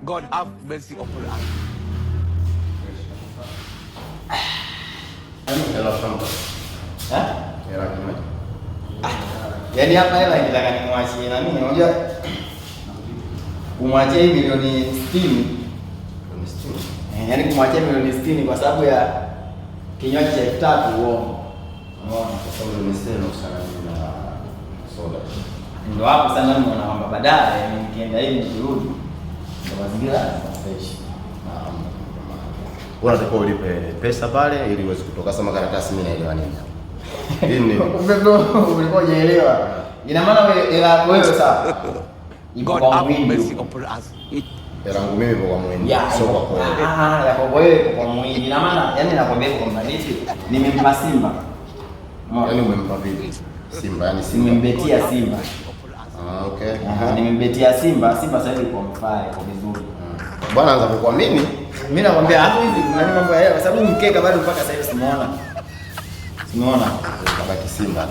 God have mercy upon us. Yaani hapa hela nitaka nimwachie na mimi unajua kumwachia milioni 60. Yaani kumwachia milioni 60 kwa sababu ya kinywaji cha 3 uongo. Unaona kwa sababu nimesema sana na soda. Ndio hapo sana mimi naomba baadaye nikienda hivi nikirudi ndio mazingira fresh. Unatakiwa ulipe pesa pale ili uweze kutoka. Sasa makaratasi mimi naelewa nini? Nini? Ulikuwa hujaelewa. Ina maana wewe sasa. God have mercy upon us. Yangu mimi kwa mwindi. Sio kwa kwa. Ya kwa wewe kwa mwindi. Ina maana yani nakwambia kwamba hivi nimempa Simba. Yaani umempa vipi? Simba yani Simba. Nimembetia Simba. Okay. Nimembetia Simba. Simba sasa hivi kwa mfaya kwa vizuri. Bwana anza kukuamini. Mimi nakwambia hapo hivi kuna mambo ya hela kwa sababu mkeka bado mpaka sasa hivi simuona. Kabaki Simba.